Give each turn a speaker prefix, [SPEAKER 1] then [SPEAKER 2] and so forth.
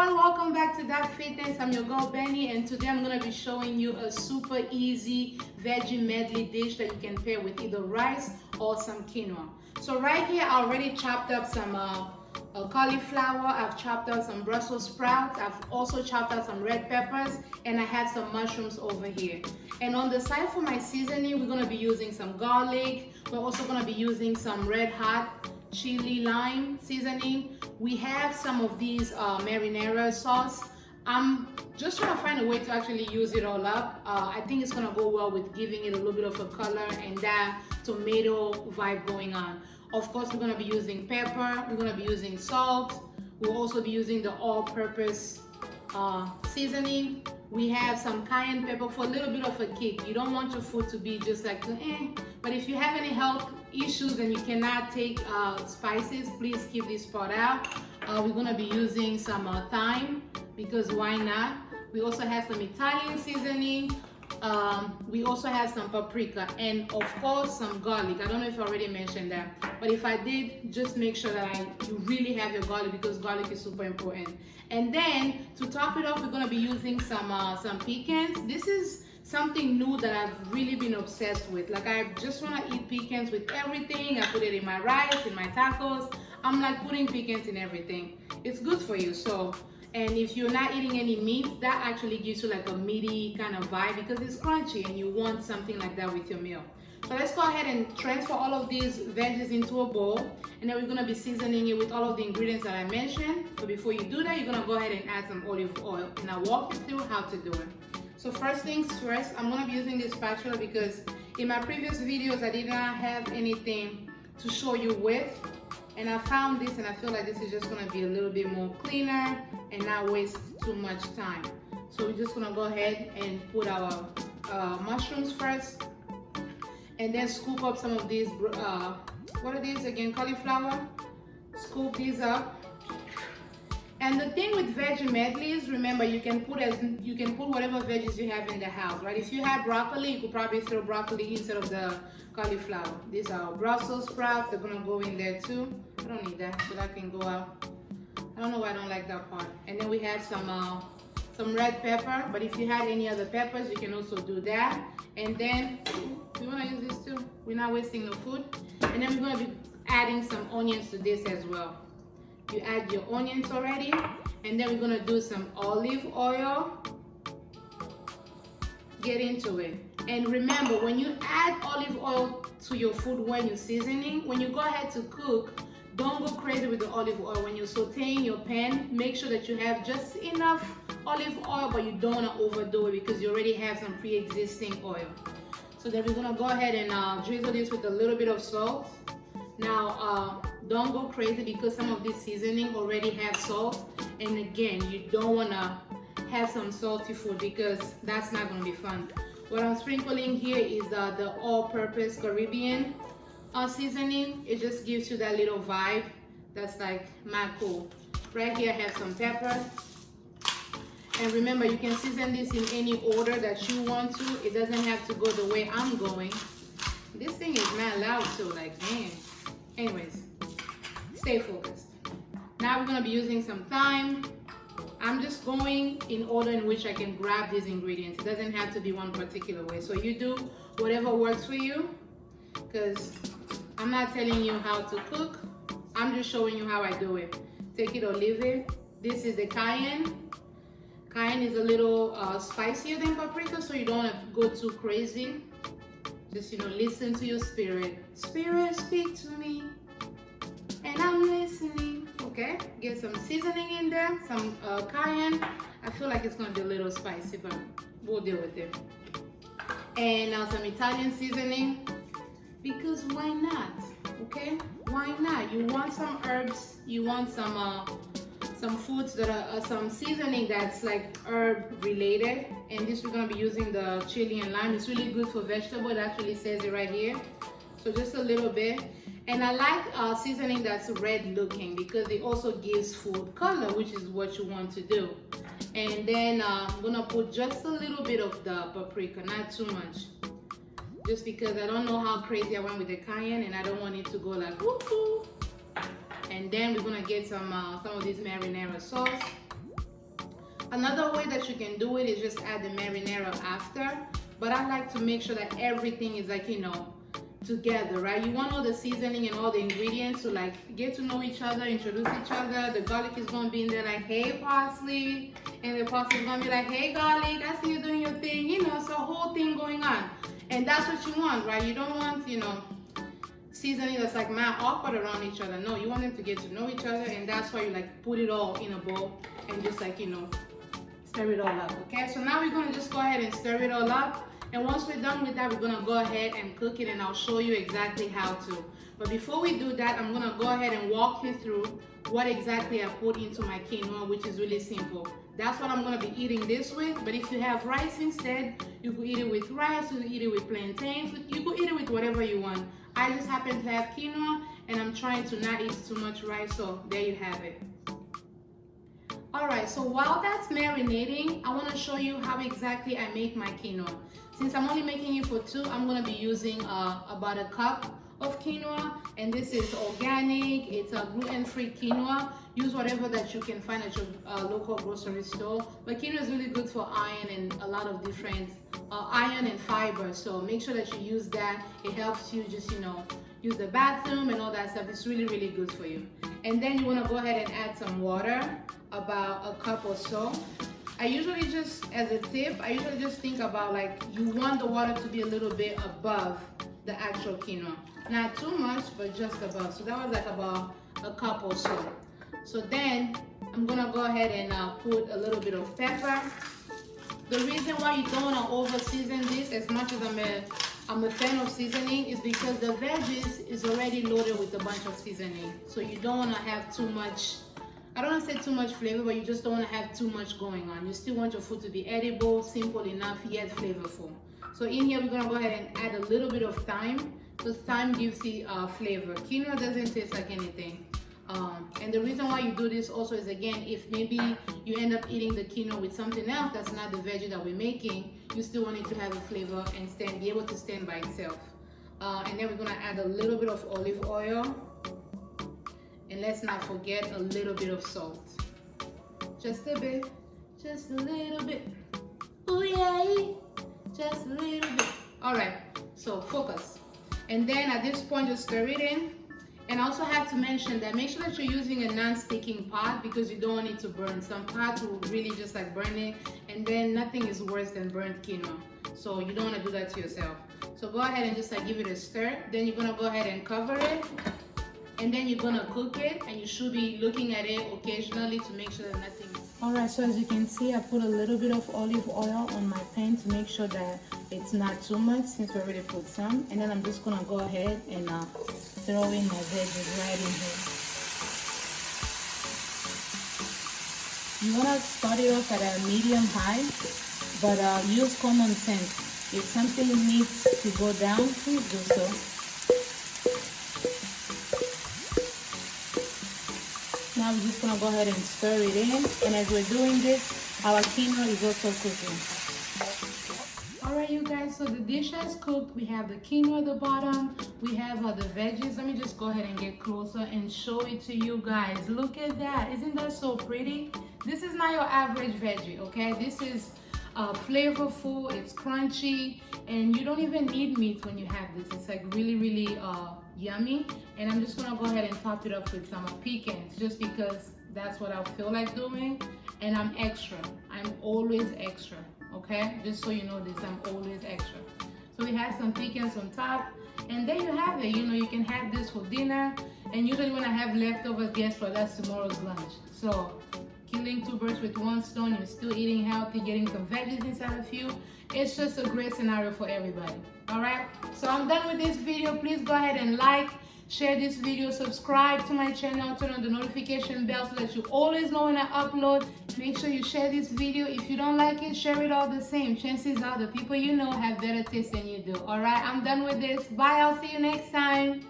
[SPEAKER 1] everyone, welcome back to That Fitness. I'm your girl Benny, and today I'm going to be showing you a super easy veggie medley dish that you can pair with either rice or some quinoa. So right here I already chopped up some cauliflower, I've chopped up some Brussels sprouts, I've also chopped out some red peppers, and I have some mushrooms over here. And on the side for my seasoning, we're going to be using some garlic. We're also going to be using some red hot chili lime seasoning. We have some of these marinara sauce. I'm just trying to find a way to actually use it all up. I think it's gonna go well with giving it a little bit of a color and that tomato vibe going on. Of course, we're gonna be using pepper, we're gonna be using salt, we'll also be using the all-purpose seasoning. We have some cayenne pepper for a little bit of a kick. You don't want your food to be just like, but if you have any health issues and you cannot take spices, please keep this part out. We're gonna be using some thyme, because why not? We also have some Italian seasoning. We also have some paprika and of course some garlic. I don't know if I already mentioned that, but if I did, just make sure that you really have your garlic, because garlic is super important. And then to top it off, we're gonna be using some pecans. This is something new that I've really been obsessed with. Like, I just want to eat pecans with everything. I put it in my rice, in my tacos. I'm like putting pecans in everything. It's good for you. So, and if you're not eating any meat, that actually gives you like a meaty kind of vibe, because it's crunchy and you want something like that with your meal. So let's go ahead and transfer all of these veggies into a bowl, and then we're going to be seasoning it with all of the ingredients that I mentioned. So before you do that, you're going to go ahead and add some olive oil, and I'll walk you through how to do it. So first things first, I'm going to be using this spatula because in my previous videos I did not have anything to show you with, and I found this and I feel like this is just going to be a little bit more cleaner and not waste too much time. So we're just going to go ahead and put our mushrooms first, and then scoop up some of these, what are these again, cauliflower. Scoop these up. And the thing with veggie medleys, remember, you can put whatever veggies you have in the house, right? If you have broccoli, you could probably throw broccoli instead of the cauliflower. These are Brussels sprouts, they're gonna go in there too. I don't need that, so that can go out. I don't know why I don't like that part. And then we have some red pepper, but if you had any other peppers, you can also do that. And then we wanna use this too. We're not wasting no food. And then we're gonna be adding some onions to this as well. You add your onions already, and then we're gonna do some olive oil. Get into it. And remember, when you add olive oil to your food when you're seasoning, when you go ahead to cook, don't go crazy with the olive oil. When you're sauteing your pan, make sure that you have just enough olive oil, but you don't want to overdo it because you already have some pre-existing oil. So then we're gonna go ahead and drizzle this with a little bit of salt. Now, don't go crazy because some of this seasoning already have salt, and again, you don't want to have some salty food because that's not going to be fun. What I'm sprinkling here is the all-purpose Caribbean seasoning. It just gives you that little vibe that's like mad cool. Right here I have some pepper, and remember, you can season this in any order that you want to. It doesn't have to go the way I'm going. This thing is mad loud, so like, man. Anyways, stay focused. Now we're gonna be using some thyme. I'm just going in order in which I can grab these ingredients. It doesn't have to be one particular way. So you do whatever works for you, because I'm not telling you how to cook. I'm just showing you how I do it. Take it or leave it. This is the cayenne. Cayenne is a little spicier than paprika, so you don't want to go too crazy. Just, listen to your spirit. Spirit, speak to me, and I'm listening. Okay, get some seasoning in there, some cayenne. I feel like it's gonna be a little spicy, but we'll deal with it. And now some Italian seasoning, because why not? Okay, why not? You want some herbs, you want some foods that are some seasoning that's like herb related, and this we're going to be using the chili and lime. It's really good for vegetable. It actually says it right here, so just a little bit. And I like seasoning that's red looking because it also gives food color, which is what you want to do. And then I'm gonna put just a little bit of the paprika, not too much, just because I don't know how crazy I went with the cayenne and I don't want it to go like whoop-whoop. And then we're gonna get some of this marinara sauce. Another way that you can do it is just add the marinara after, but I like to make sure that everything is like, you know, together, right? You want all the seasoning and all the ingredients to like get to know each other, introduce each other. The garlic is gonna be in there like, hey parsley, and the parsley is gonna be like, hey garlic, I see you doing your thing, you know, so a whole thing going on. And that's what you want, right? You don't want, you know, seasoning that's like mad awkward around each other. No, you want them to get to know each other, and that's why you like put it all in a bowl and just like, you know, stir it all up. Okay, so now we're gonna just go ahead and stir it all up, and once we're done with that, we're gonna go ahead and cook it, and I'll show you exactly how to. But before we do that, I'm gonna go ahead and walk you through what exactly I put into my quinoa, which is really simple. That's what I'm gonna be eating this with, but if you have rice instead, you could eat it with rice, you could eat it with plantains, you could eat it with whatever you want. I just happen to have quinoa, and I'm trying to not eat too much rice, so there you have it. Alright, so while that's marinating, I want to show you how exactly I make my quinoa. Since I'm only making it for 2, I'm going to be using about a cup of quinoa, and this is organic, it's a gluten-free quinoa. Use whatever that you can find at your local grocery store. But quinoa is really good for iron and a lot of different iron and fiber, so make sure that you use that. It helps you just, you know, use the bathroom and all that stuff. It's really, really good for you. And then you want to go ahead and add some water, about a cup or so. I usually just, as a tip, I usually just think about like, you want the water to be a little bit above the actual quinoa. Not too much, but just above. So that was like about a cup or so. So then I'm gonna go ahead and put a little bit of pepper. The reason why you don't wanna over season this, as much as I'm a fan of seasoning, is because the veggies is already loaded with a bunch of seasoning. So you don't wanna have too much, I don't want to say too much flavor, but you just don't want to have too much going on. You still want your food to be edible, simple enough, yet flavorful. So in here, we're going to go ahead and add a little bit of thyme, because thyme gives the flavor. Quinoa doesn't taste like anything. And the reason why you do this also is, again, if maybe you end up eating the quinoa with something else that's not the veggie that we're making, you still want it to have a flavor and be able to stand by itself. And then we're going to add a little bit of olive oil. And let's not forget a little bit of salt. Just a bit, just a little bit. Ooh yay, just a little bit. All right, so focus. And then at this point, just stir it in. And I also have to mention that make sure that you're using a non-sticking pot, because you don't want it to burn. Some pots will really just like burn it, and then nothing is worse than burnt quinoa. So you don't want to do that to yourself. So go ahead and just like give it a stir. Then you're gonna go ahead and cover it. And then you're gonna cook it, and you should be looking at it occasionally to make sure that nothing. Alright, so as you can see, I put a little bit of olive oil on my pan to make sure that it's not too much, since we already put some. And then I'm just gonna go ahead and throw in my veggies right in here. You wanna start it off at a medium high, but use common sense. If something needs to go down, please do so. Now we're just gonna go ahead and stir it in, and as we're doing this, our quinoa is also cooking. Alright you guys, so the dish has cooked. We have the quinoa at the bottom, we have the veggies. Let me just go ahead and get closer and show it to you guys. Look at that, isn't that so pretty? This is not your average veggie, okay? This is flavorful, it's crunchy, and you don't even need meat when you have this. It's like really, really yummy. And I'm just gonna go ahead and top it up with some pecans, just because that's what I feel like doing. And I'm extra. I'm always extra, okay? Just so you know this, I'm always extra. So we have some pecans on top, and there you have it. You know, you can have this for dinner, and usually when I have leftovers, guess what? That's tomorrow's lunch. So killing 2 birds with 1 stone, you're still eating healthy, getting some veggies inside of you. It's just a great scenario for everybody. All right, so I'm done with this video. Please go ahead and like, share this video, subscribe to my channel, turn on the notification bell so that you always know when I upload. Make sure you share this video. If you don't like it, share it all the same. Chances are the people you know have better taste than you do. All right, I'm done with this. Bye, I'll see you next time.